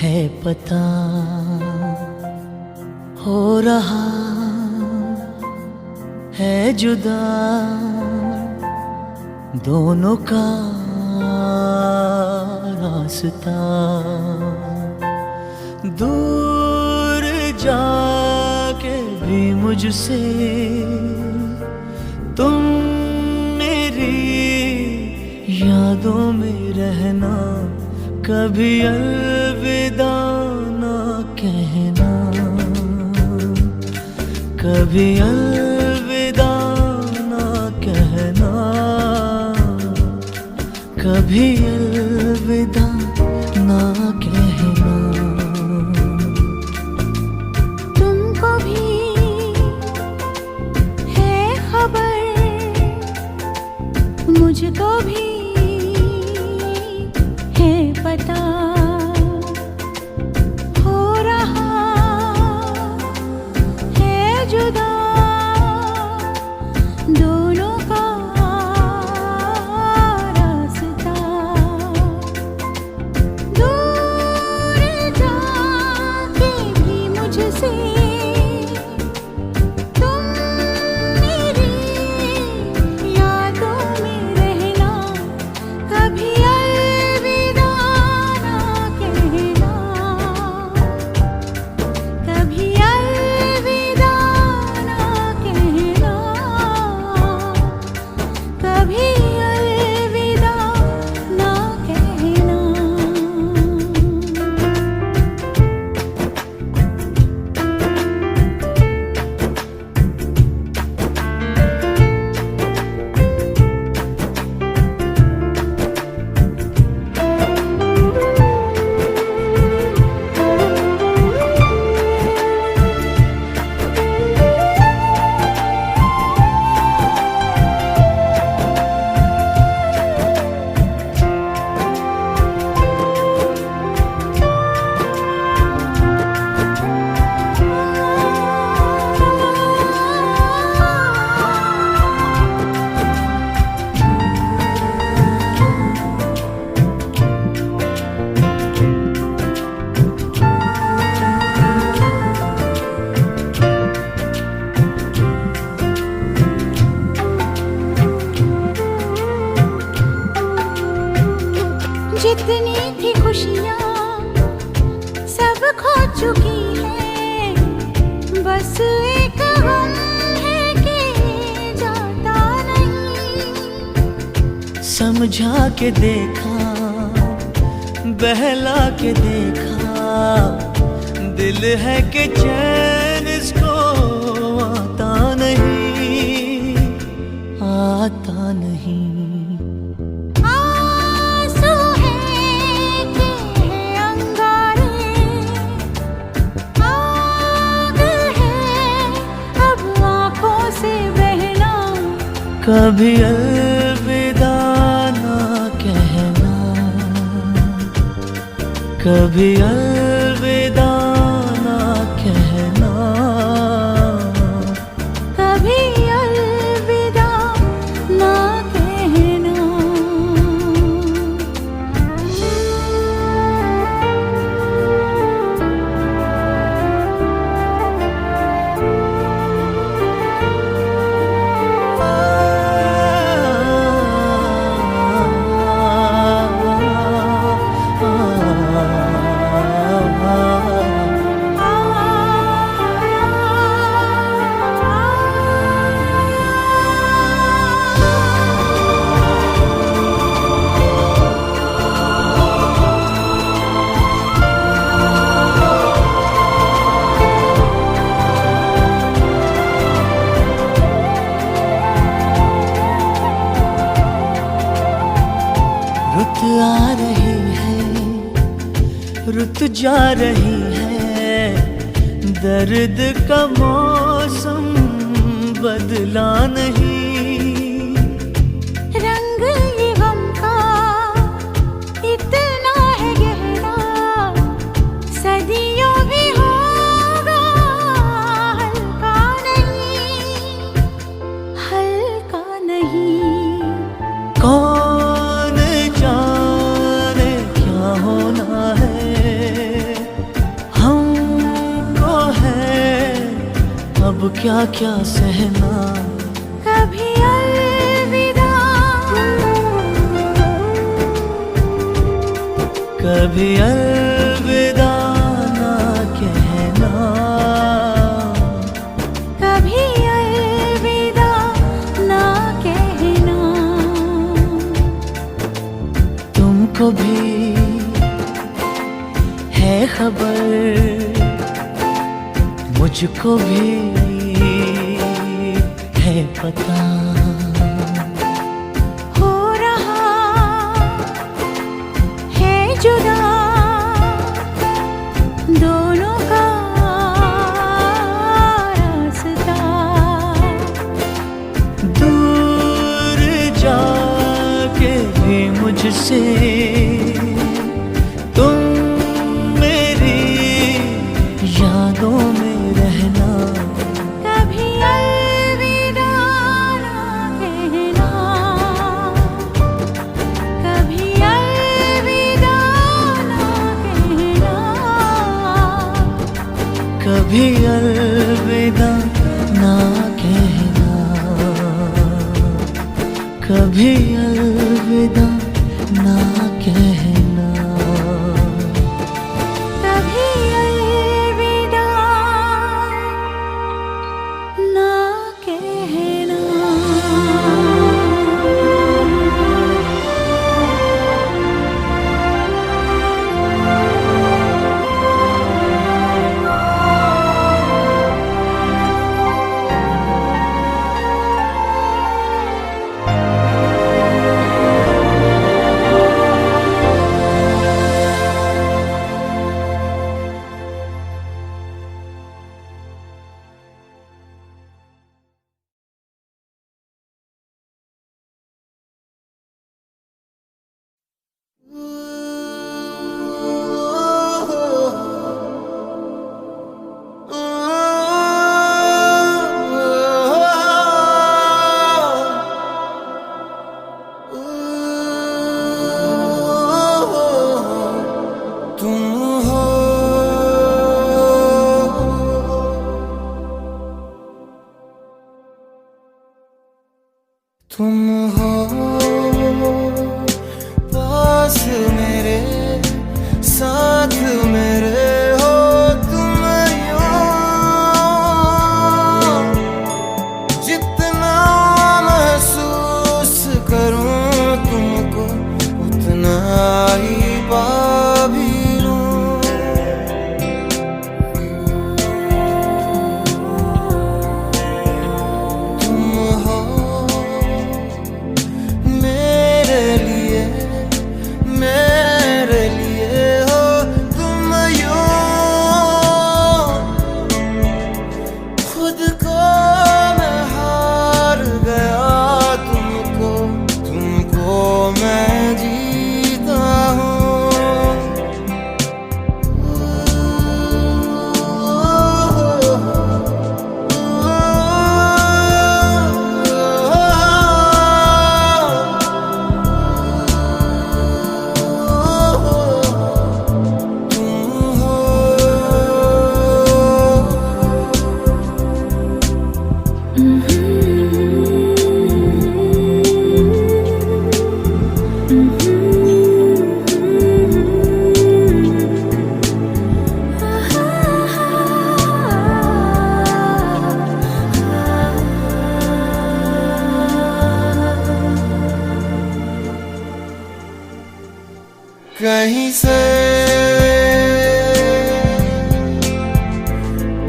है पता, हो रहा है जुदा दोनों का रास्ता। दूर जाके भी मुझसे तुम मेरी यादों में रहना, कभी अलविदा ना कहना, कभी अलविदा ना कहना, कभी अलविदा ना कहना। तुमको भी है खबर, मुझको भी है पता, हो रहा है जुदा दोनों का रास्ता। दूर जाके भी मुझसे तुम मेरी यादों में रहना, कभी अलविदा ना कहना, कभी अलविदा ना कहना, कभी अलविदा ना कहना। जितनी थी खुशियाँ सब खो चुकी है, बस एक गम है कि जाता नहीं। समझा के देखा, बहला के देखा, दिल है कि चैन इसको आता नहीं, आता नहीं। आंसू है कि है अंगारे, आग है अब आँखों से बहना, कभी अलविदा ना कहना, कभी अलविदा ना कहना, कभी अलविदा ना कहना। रुत आ रही है, रुत जा रही है, दर्द का मौसम बदला नहीं। रंग ये गम का इतना है गहरा, सदियों भी होगा हल्का नहीं। अब क्या क्या सहना। कभी अलविदा, कभी अलविदा ना कहना, कभी अलविदा ना कहना। तुमको भी है खबर, मुझको भी है पता। हो रहा है जुदा दोनों का रास्ता। दूर जाके भी मुझसे तुम मेरी यादों में रहना। कभी अलविदा ना कहना, कभी अलविदा ना कहना। कभी अलविदा ना कहना, कभी अलविदा ना कहना। कभी अलविदा ना कहना। तुम हो पास मेरे, साथ मेरे हो तुम यूं। जितना महसूस करूं तुमको उतना ही पा भी लूं। तुम हो मेरे लिए हो तुम यूं। खुद को मैं हार गया तुमको मैं जीता कहीं से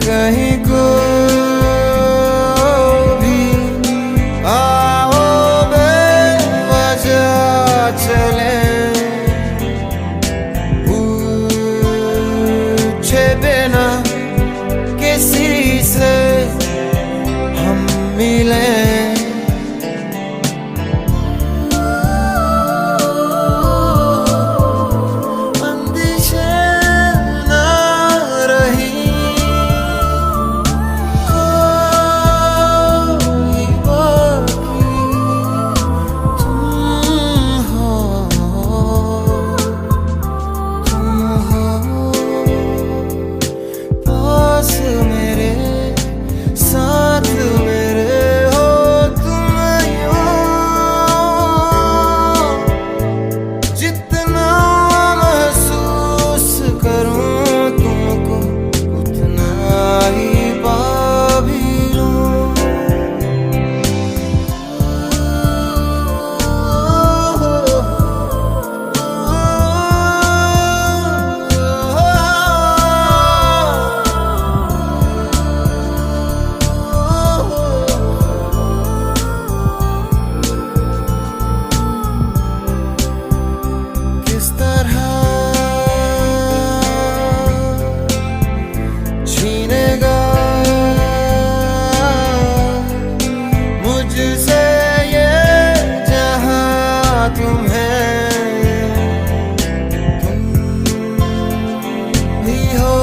कहीं को भी आओ बेवजह चले, पूछे बिना किसी से हम मिले।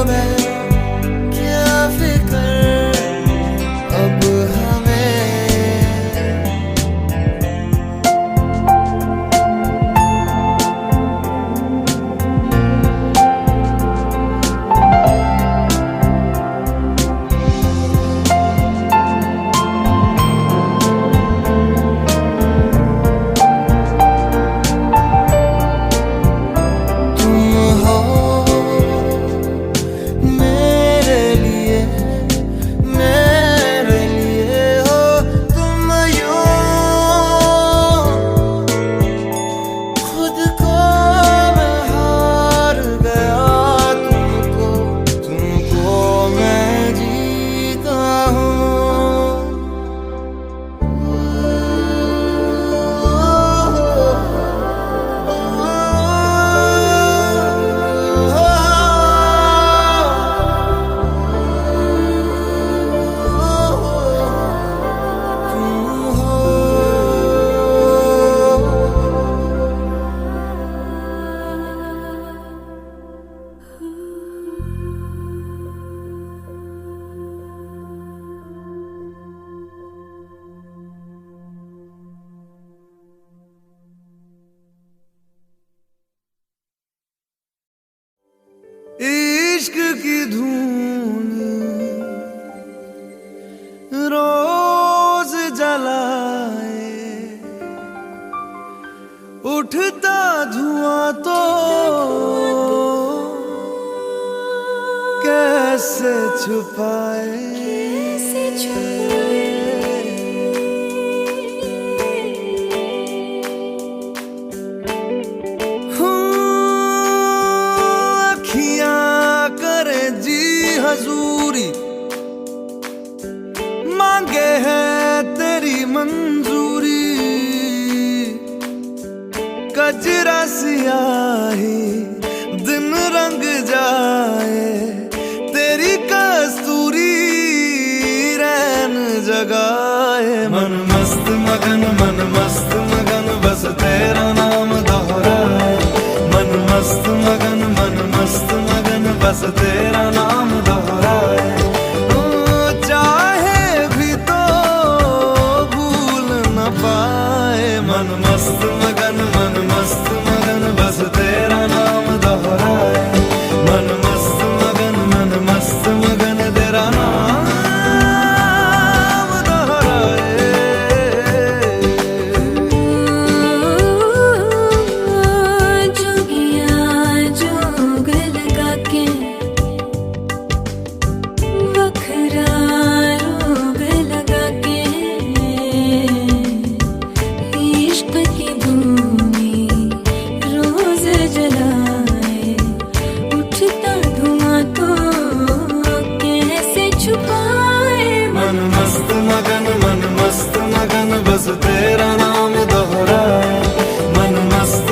मैं क्या फिक्र अब हमें। इश्क की धून रोज जलाए, उठता धुआं तो कैसे छुपाए। हजूरी मांगे है तेरी मंजूरी, कजरा सियाही दिन रंग जाए, तेरी कस्तूरी रैन जगाए। मन मस्त मगन बस तेरा नाम दोहराए। मन मस्त मगन बस तेरा नाम दोहराए। चाहे भी तो भूल न पाए। मन मस्त मगन बस तेरा नाम दोहराए। मन मस्त मगन तेरा नाम दोहराए। जोगिया जोग लगा के वखरा रोग लगा के, इश्क की धूनी रोज जलाए, उठता धुआं तो कैसे छुपाए। मन मस्त मगन बस तेरा नाम दोहराए। मन मस्त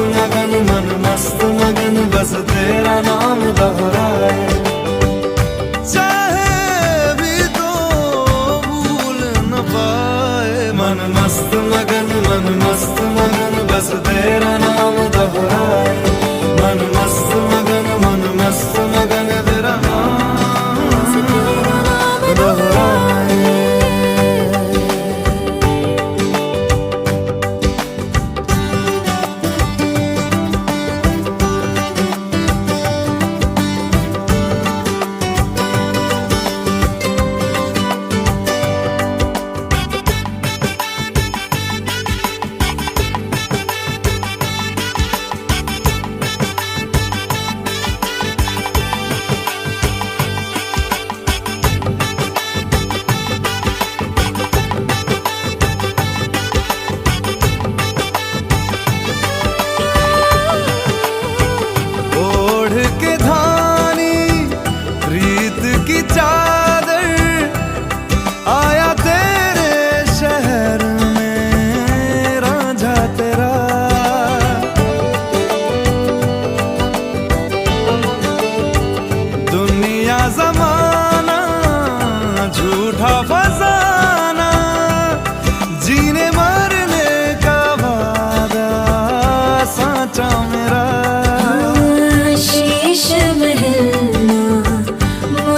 मगन बस तेरा नाम दोहराए। चाहे भी तो भूल न पाए। मन मस्त मगन बस तेरा नाम दोहराए। मन मस्त मगन तेरा नाम दोहराए।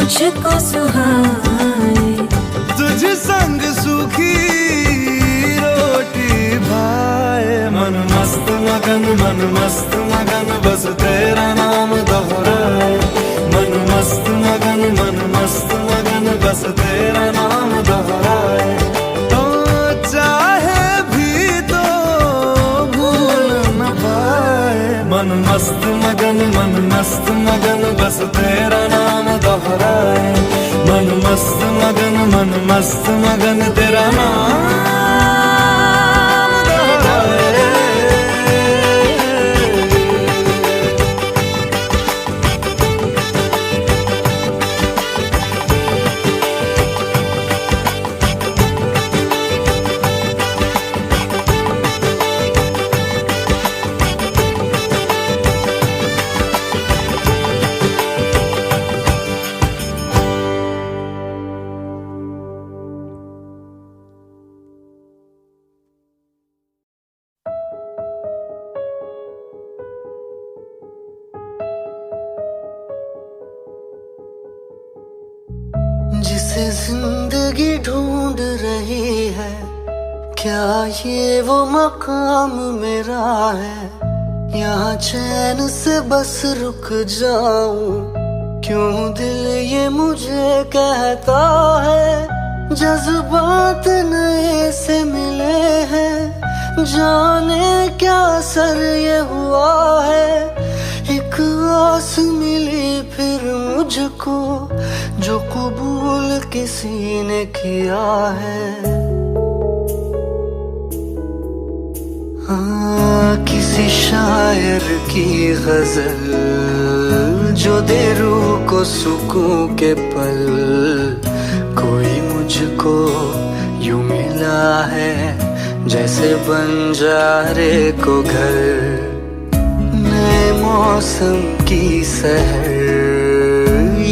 मुझको सुहाए। तुझ संग सूखी रोटी भाए, मन मस्त मगन बस तेरा नाम दोहराए। मन मस्त मगन बस तेरा नाम दोहराए। तो चाहे भी तो भूल न पाए। मन मस्त मगन बस तेरा नाम दोहराए। मन मस्त मगन तेरा नाम दोहराए। जिसे जिंदगी ढूंढ रही है, क्या ये वो मकाम मेरा है? यहाँ चैन से बस रुक जाऊं, क्यों दिल ये मुझे कहता है? जज्बात नए से मिले हैं, जाने क्या असर ये हुआ है। एक आस मिली फिर मुझको, जो कबूल किसी ने किया है। हाँ, किसी शायर की गजल जो दे रूह को सुकून के पल। कोई मुझको यूं मिला है, जैसे बंजारे को घर। नए मौसम की सहर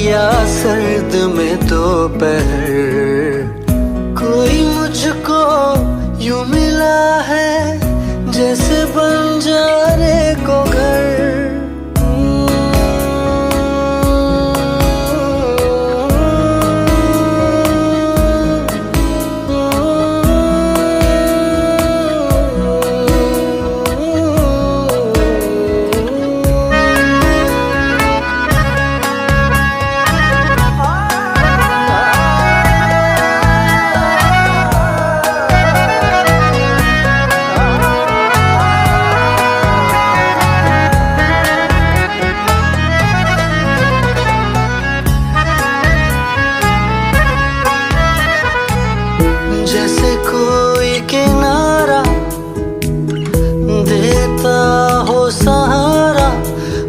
या सर्द में दोपहर। कोई मुझको यूं मिला है, जैसे बंजारे को घर।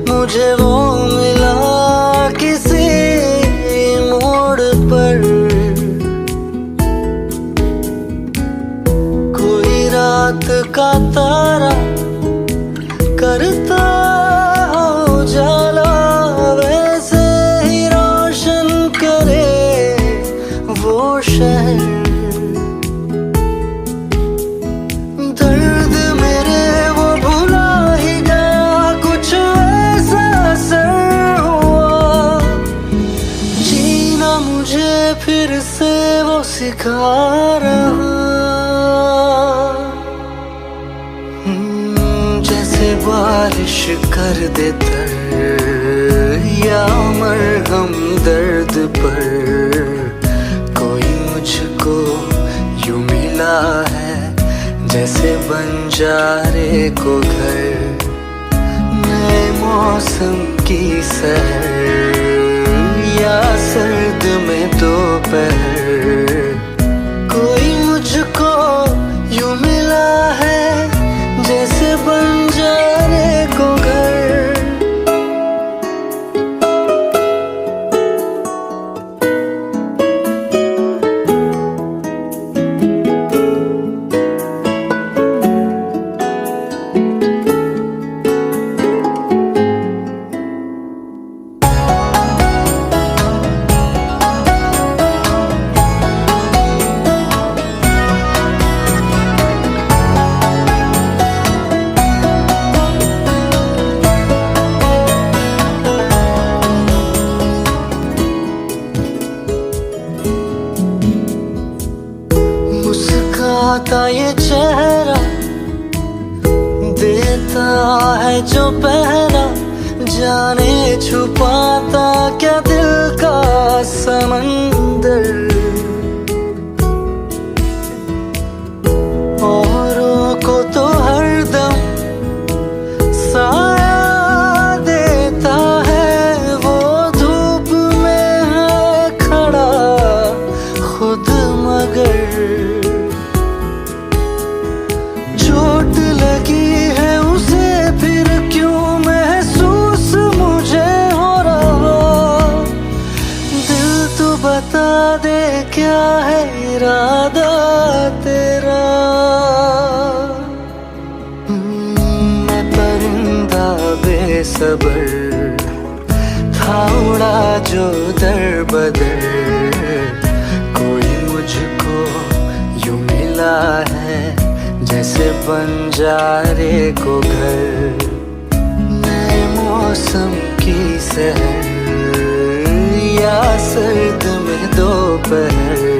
मुझे वो मिला किसी मोड़ पर। कोई रात का तारा करता हो जाला, वैसे ही रोशन करे वो शहर। दर्द मेरे वो भुला ही गया, कुछ ऐसा असर हुआ। जीना मुझे फिर से वो सिखा रहा। जैसे बारिश कर दे तर, या मरहम दर्द पर। कोई मुझको यूं मिला है, जैसे बंजारे को घर। नए मौसम की सहर या सर्द में दोपहर। कोई मुझको यूं मिला है, जैसे बंजारे को घर। आता ये चेहरा, देता है जो पहरा, जाने छुपाता क्या दिल का समंदर। औरों को तो हरदम साया देता है, वो धूप में है खड़ा खुद मगर। चोट लगी है उसे फिर क्यों महसूस मुझे हो रहा, दिल तो बता दे क्या है इरादा तेरा। मैं परिंदा बेसबर था, उड़ा जो दर बदर, कोई मुझको यूं मिला है जैसे बंजारे को घर। नए मौसम की सहर या सर्द में दोपहर,